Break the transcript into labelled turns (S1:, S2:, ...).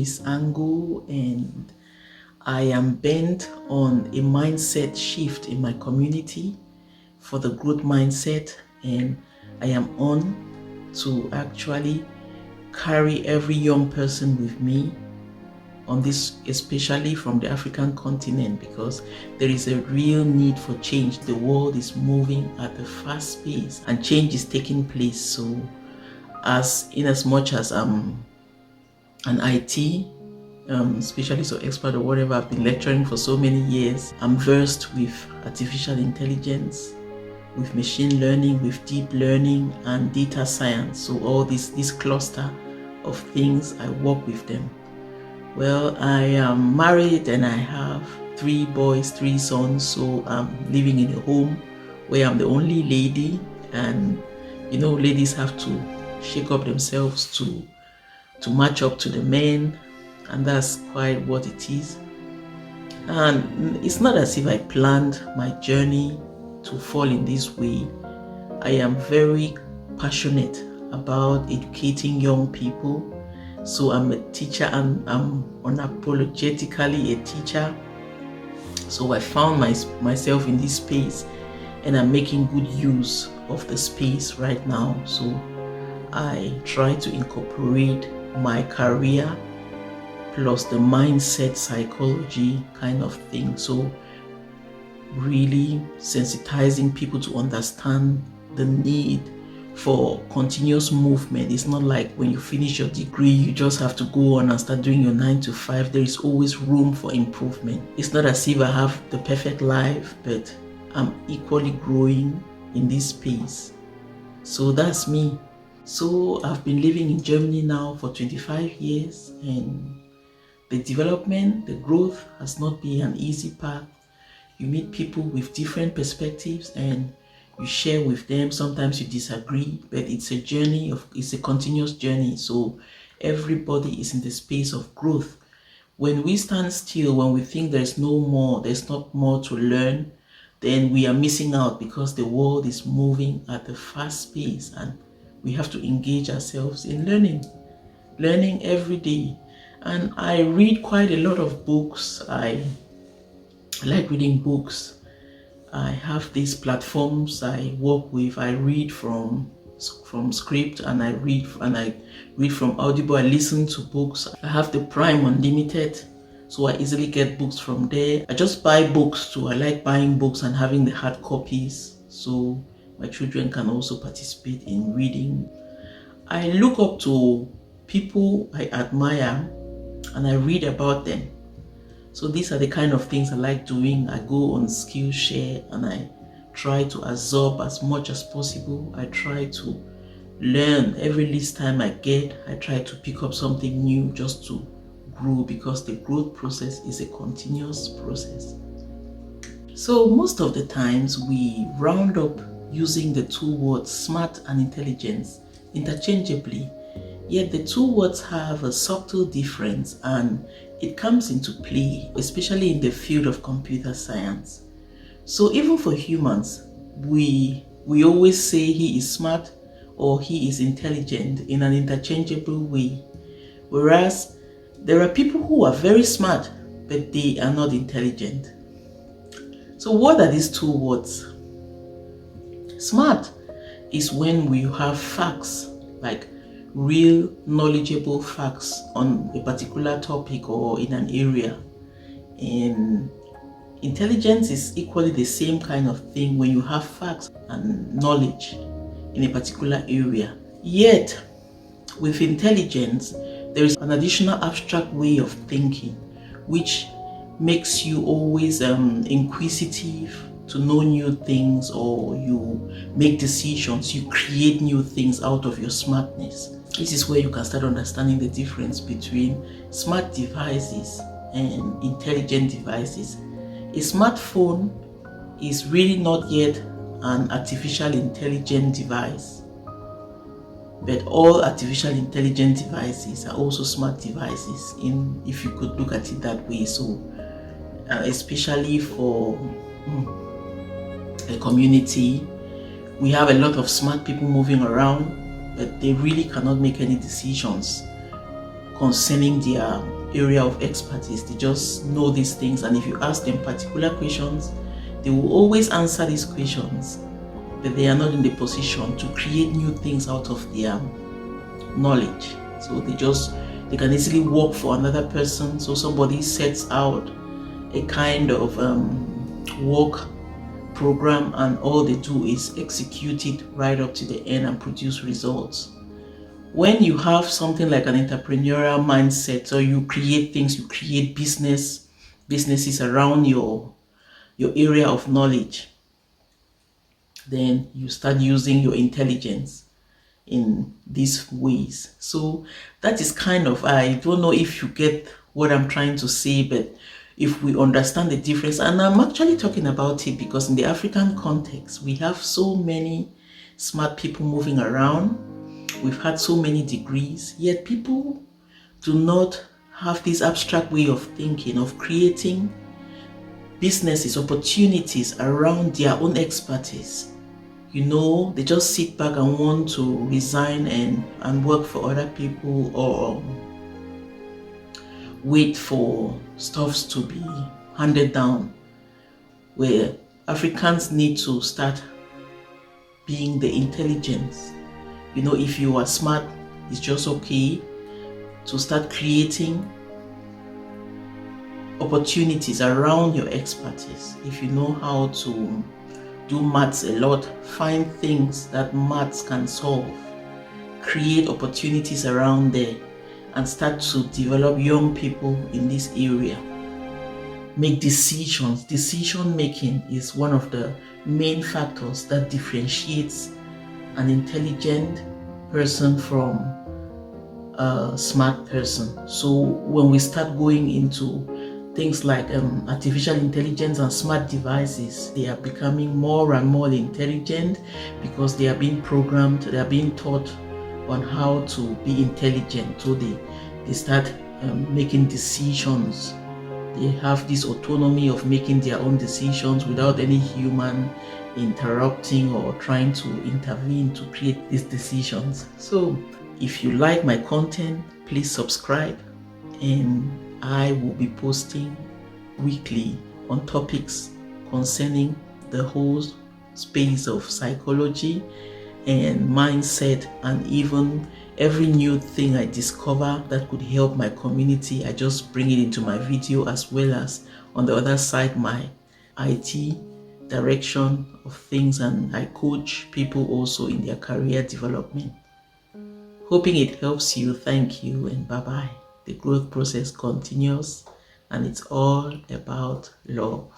S1: this angle, and I am bent on a mindset shift in my community for the growth mindset, and I am on to actually carry every young person with me on this, especially from the African continent, because there is a real need for change. The world is moving at a fast pace and change is taking place. So in as much as I'm an IT specialist or expert or whatever, I've been lecturing for so many years, I'm versed with artificial intelligence, with machine learning, with deep learning and data science. So all this cluster of things, I work with them. Well, I am married and I have 3 boys, 3 sons, so I'm living in a home where I'm the only lady, and you know, ladies have to shake up themselves to match up to the men, and that's quite what it is. And it's not as if I planned my journey to fall in this way. I am very passionate about educating young people. So I'm a teacher, and I'm unapologetically a teacher. So I found myself in this space, and I'm making good use of the space right now. So I try to incorporate my career plus the mindset psychology kind of thing. So really sensitizing people to understand the need for continuous movement. It's not like when you finish your degree, you just have to go on and start doing your 9 to 5. There is always room for improvement. It's not as if I have the perfect life, but I'm equally growing in this space. So that's me. So I've been living in Germany now for 25 years, and the development, the growth has not been an easy path. You meet people with different perspectives and you share with them. Sometimes you disagree, but it's a journey it's a continuous journey. So everybody is in the space of growth. When we stand still, when we think there's not more to learn, then we are missing out, because the world is moving at a fast pace and we have to engage ourselves in learning every day. And I read quite a lot of books. I like reading books. I have these platforms I work with. I read from script, and I read from Audible. I listen to books. I have the Prime Unlimited, so I easily get books from there. I just buy books too. I like buying books and having the hard copies, so my children can also participate in reading. I look up to people I admire and I read about them. So these are the kind of things I like doing. I go on Skillshare and I try to absorb as much as possible. I try to learn every least time I get. I try to pick up something new just to grow, because the growth process is a continuous process. So most of the times we round up using the 2 words smart and intelligence interchangeably, yet the 2 words have a subtle difference, and it comes into play, especially in the field of computer science. So even for humans, we always say he is smart or he is intelligent in an interchangeable way. Whereas there are people who are very smart, but they are not intelligent. So what are these 2 words? Smart is when we have facts, like real knowledgeable facts on a particular topic or in an area. And intelligence is equally the same kind of thing, when you have facts and knowledge in a particular area. Yet with intelligence, there is an additional abstract way of thinking, which makes you always inquisitive to know new things, or you make decisions, you create new things out of your smartness. This is where you can start understanding the difference between smart devices and intelligent devices. A smartphone is really not yet an artificial intelligent device, but all artificial intelligent devices are also smart devices, if you could look at it that way. So especially for a community, we have a lot of smart people moving around, but they really cannot make any decisions concerning their area of expertise. They just know these things, and if you ask them particular questions, they will always answer these questions, but they are not in the position to create new things out of their knowledge. So they can easily work for another person. So somebody sets out a kind of work program, and all they do is execute it right up to the end and produce results. When you have something like an entrepreneurial mindset, or you create things, you create businesses around your area of knowledge, then you start using your intelligence in these ways. So that is kind of, I don't know if you get what I'm trying to say, but if we understand the difference, and I'm actually talking about it because in the African context, we have so many smart people moving around. We've had so many degrees, yet people do not have this abstract way of thinking, of creating businesses, opportunities around their own expertise. They just sit back and want to resign and work for other people, or wait for stuffs to be handed down, where Africans need to start being the intelligence. If you are smart, it's just okay to start creating opportunities around your expertise. If you know how to do maths a lot, find things that maths can solve, create opportunities around there, and start to develop young people in this area. Make decisions. Decision making is one of the main factors that differentiates an intelligent person from a smart person. So when we start going into things like artificial intelligence and smart devices, they are becoming more and more intelligent because they are being programmed, they are being taught on how to be intelligent. So they start making decisions. They have this autonomy of making their own decisions without any human interrupting or trying to intervene to create these decisions. So if you like my content, please subscribe, and I will be posting weekly on topics concerning the whole space of psychology and mindset, and even every new thing I discover that could help my community. I just bring it into my video, as well as on the other side, my IT direction of things, and I coach people also in their career development. Hoping it helps you. Thank you, and bye-bye. The growth process continues, and it's all about love.